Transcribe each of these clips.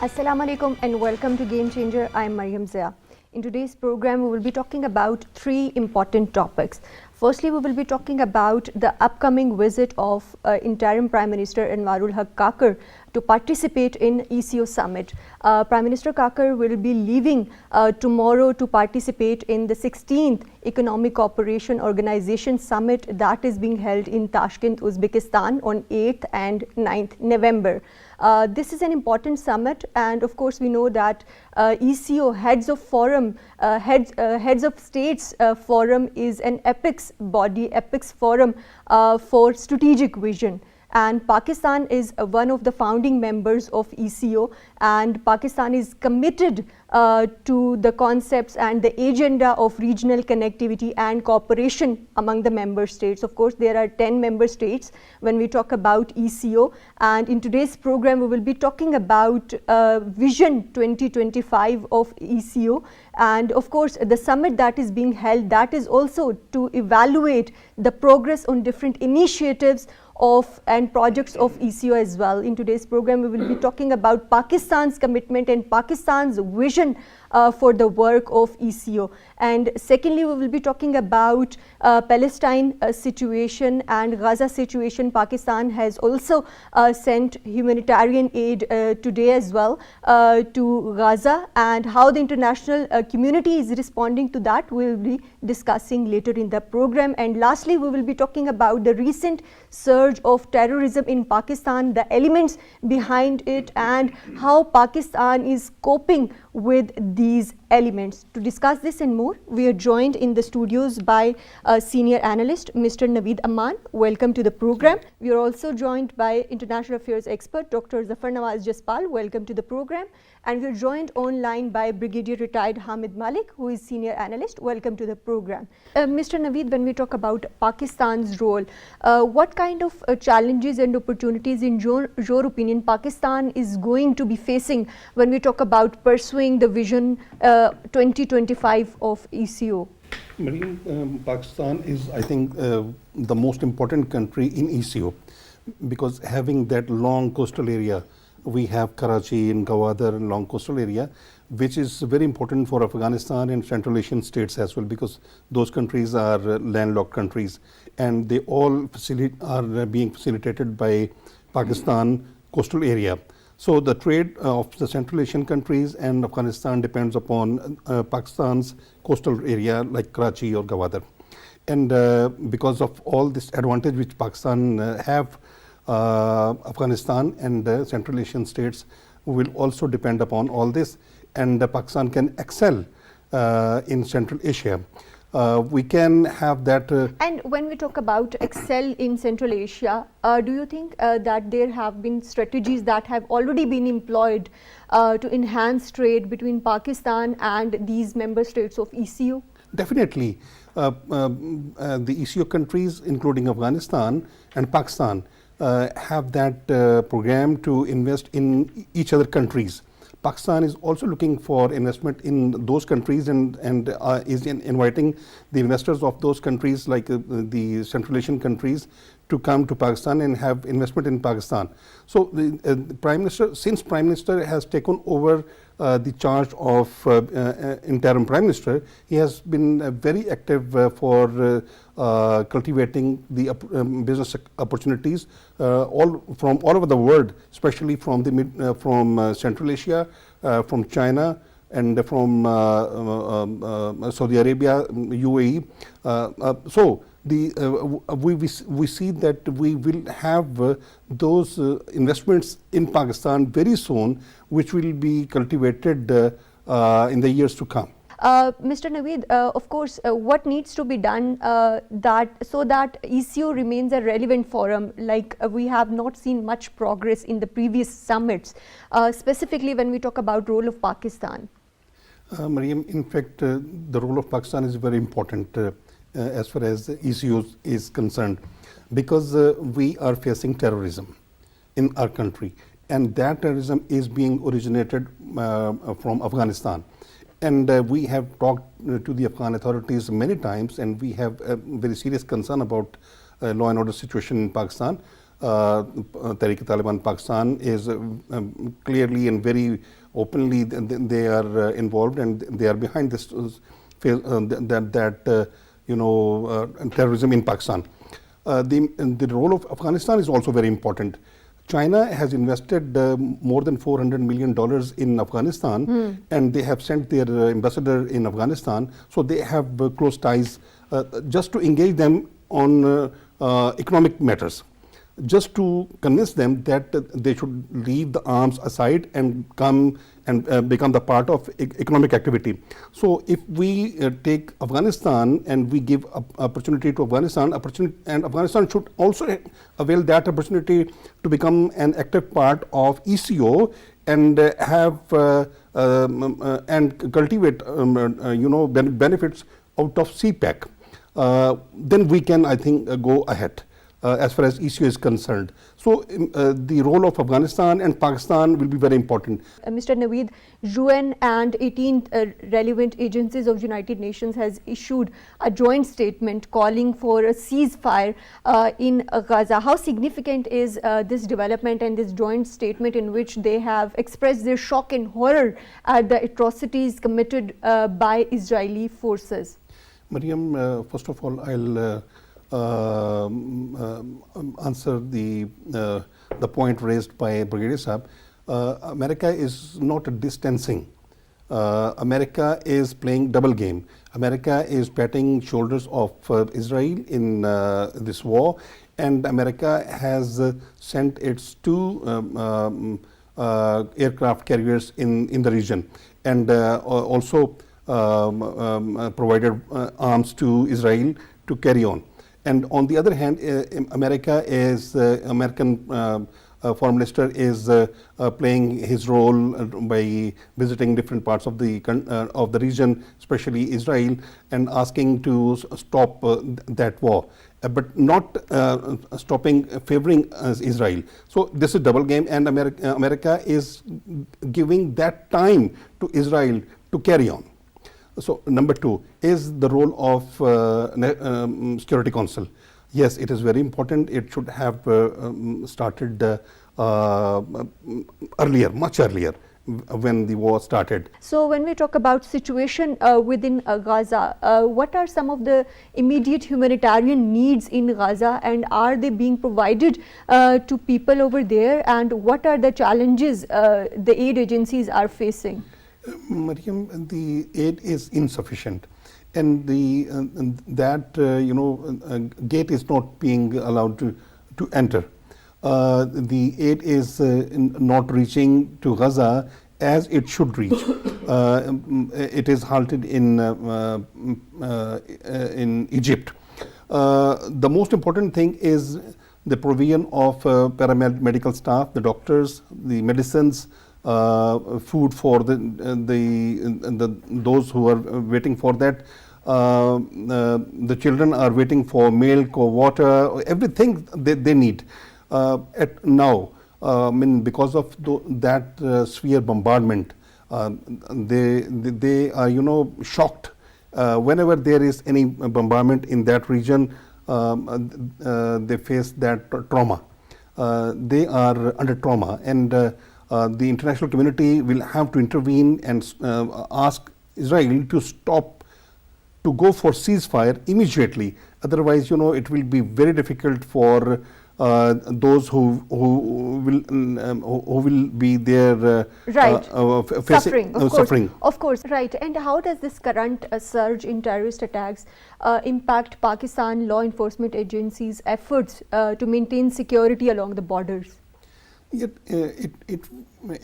Assalamu alaikum and welcome to Game Changer. I am Mariam Zia. In today's program, we will be talking about three important topics. Firstly, we will be talking about the upcoming visit of Interim Prime Minister Anwarul Haque Kakar to participate in ECO Summit. Prime Minister Kakar will be leaving tomorrow to participate in the 16th Economic Cooperation Organization Summit that is being held in Tashkent, Uzbekistan on 8th and 9th November. This is an important summit, and of course we know that ECO Heads of Forum, Heads of States Forum is an apex body, apex forum for strategic vision. And Pakistan is one of the founding members of ECO, and Pakistan is committed to the concepts and the agenda of regional connectivity and cooperation among the member states. Of course, there are 10 member states when we talk about ECO, and in today's program we will be talking about Vision 2025 of ECO, and of course the summit that is being held, that is also to evaluate the progress on different initiatives and projects of ECO as well. In today's program, we will be talking about Pakistan's commitment and Pakistan's vision for the work of ECO. And secondly, we will be talking about Palestine situation and Gaza situation. Pakistan has also sent humanitarian aid today as well to Gaza, and how the international community is responding to that we will be discussing later in the program. And lastly, we will be talking about the recent surge of terrorism in Pakistan, the elements behind it, and how Pakistan is coping with these elements. To discuss this and more, we are joined in the studios by a senior analyst, Mr. Naveed Aman. Welcome to the program. We are also joined by international affairs expert, Dr. Zafar Nawaz Jaspal. Welcome to the program. And we are joined online by Brigadier Retired Hamid Malik, who is senior analyst. Welcome to the program. Mr. Naveed, when we talk about Pakistan's role, what kind of challenges and opportunities, in your opinion, Pakistan is going to be facing when we talk about pursuing the Vision 2025 of ECO? Pakistan is, I think, the most important country in ECO, because having that long coastal area, we have Karachi and Gwadar and long coastal area, which is very important for Afghanistan and Central Asian states as well, because those countries are landlocked countries, and they all are being facilitated by Pakistan coastal area. So the trade of the Central Asian countries and Afghanistan depends upon Pakistan's coastal area like Karachi or Gwadar. And because of all this advantage which Pakistan have, Afghanistan and Central Asian states will also depend upon all this, and Pakistan can excel in Central Asia. We can have that. And when we talk about excel in Central Asia, do you think that there have been strategies that have already been employed to enhance trade between Pakistan and these member states of ECO? Definitely. The ECO countries, including Afghanistan and Pakistan, have that program to invest in each other countries. Pakistan is also looking for investment in those countries, and is inviting the investors of those countries like the Central Asian countries to come to Pakistan and have investment in Pakistan. So the Prime Minister, since Prime Minister has taken over the charge of interim Prime Minister, he has been very active for cultivating the business opportunities from all over the world, especially from from Central Asia, from China, and from Saudi Arabia, UAE. So we see that we will have those investments in Pakistan very soon, which will be cultivated in the years to come. Mr. Naveed, of course, what needs to be done so that ECO remains a relevant forum? Like we have not seen much progress in the previous summits, specifically when we talk about role of Pakistan. Mariam, in fact, the role of Pakistan is very important as far as ECO is concerned, because we are facing terrorism in our country, and that terrorism is being originated from Afghanistan. And we have talked to the Afghan authorities many times, and we have a very serious concern about law and order situation in Pakistan. Tehrik-e-Taliban Pakistan is clearly and very openly they are involved, and they are behind this terrorism in Pakistan. The role of Afghanistan is also very important. China has invested more than $400 million in Afghanistan, and they have sent their ambassador in Afghanistan. So they have close ties just to engage them on economic matters, just to convince them that they should leave the arms aside and come and become the part of economic activity. So if we take Afghanistan and we give opportunity to Afghanistan, and Afghanistan should also avail that opportunity to become an active part of ECO and have and cultivate benefits out of CPEC. Then we can, I think, go ahead as far as ECO is concerned. So the role of Afghanistan and Pakistan will be very important. Mr. Naveed, UN and 18 relevant agencies of United Nations has issued a joint statement calling for a ceasefire in Gaza. How significant is this development and this joint statement in which they have expressed their shock and horror at the atrocities committed by Israeli forces? Mariam, first of all, I'll answer the point raised by Brigadier Saab. America is not distancing. America is playing double game. America is patting shoulders of Israel in this war, and America has sent its two aircraft carriers in the region, and also provided arms to Israel to carry on. And on the other hand, American Foreign Minister is playing his role by visiting different parts of the region, especially Israel, and asking to stop that war, but not favoring Israel. So this is double game, and America is giving that time to Israel to carry on. So number two is the role of Security Council. Yes, it is very important. It should have started earlier, much earlier, when the war started. So when we talk about situation within Gaza, what are some of the immediate humanitarian needs in Gaza, and are they being provided to people over there, and what are the challenges the aid agencies are facing? Mariam, the aid is insufficient, and that gate is not being allowed to enter. The aid is not reaching to Gaza as it should reach. It is halted in Egypt. The most important thing is the provision of paramedical staff, the doctors, the medicines, food for those who are waiting for that. The children are waiting for milk or water, everything they need. At now, because of that severe bombardment, they are shocked. Whenever there is any bombardment in that region, they face that trauma. They are under trauma, and the international community will have to intervene and ask Israel to stop, to go for ceasefire immediately. Otherwise, it will be very difficult for those who will be there facing suffering. Of course, right. And how does this current surge in terrorist attacks impact Pakistan law enforcement agencies' efforts to maintain security along the borders? It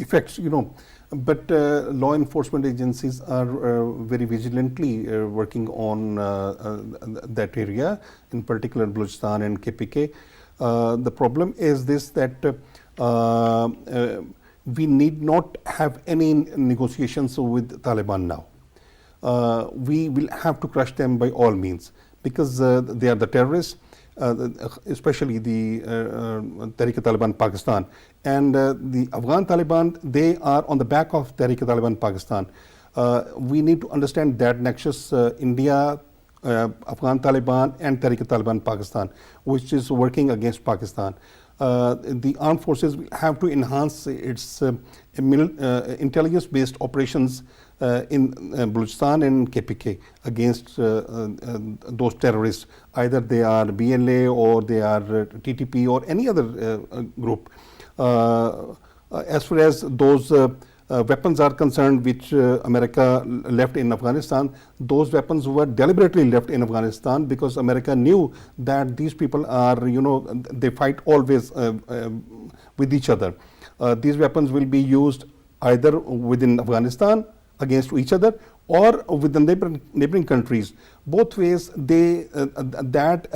affects, but law enforcement agencies are very vigilantly working on that area, in particular Balochistan and KPK. The problem is this, that we need not have any negotiations with Taliban now. We will have to crush them by all means, because they are the terrorists. Especially the Tehrik-e-Taliban Pakistan, and the Afghan Taliban, they are on the back of Tehrik-e-Taliban Pakistan. We need to understand that nexus, India, Afghan Taliban and Tehrik-e-Taliban Pakistan, which is working against Pakistan. the armed forces will have to enhance its intelligence-based operations in Balochistan and KPK against those terrorists. Either they are BLA or they are TTP or any other group. As far as those weapons are concerned which America left in Afghanistan, those weapons were deliberately left in Afghanistan because America knew that these people are, they fight always with each other. These weapons will be used either within Afghanistan against each other or with the neighboring countries. Both ways, that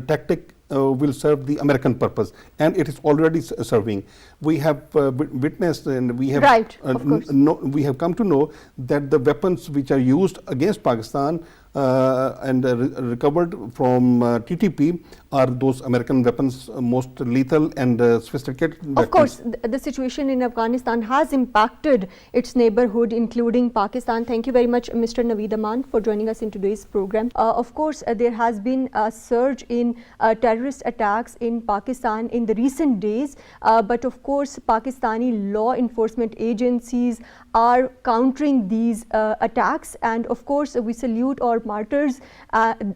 tactic will serve the American purpose, and it is already serving. We have witnessed and we have we have come to know that the weapons which are used against Pakistan and recovered from TTP are those American weapons, most lethal and sophisticated weapons. Of course, the situation in Afghanistan has impacted its neighborhood, including Pakistan. Thank you very much, Mr. Naveed Aman, for joining us in today's program. Of course, there has been a surge in terrorist attacks in Pakistan in the recent days, but of course, Pakistani law enforcement agencies are countering these attacks, and of course, we salute our martyrs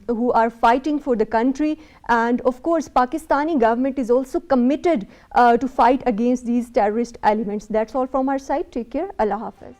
who are fighting for the country. And of course, Pakistani government is also committed to fight against these terrorist elements. That's all from our side. Take care. Allah Hafiz.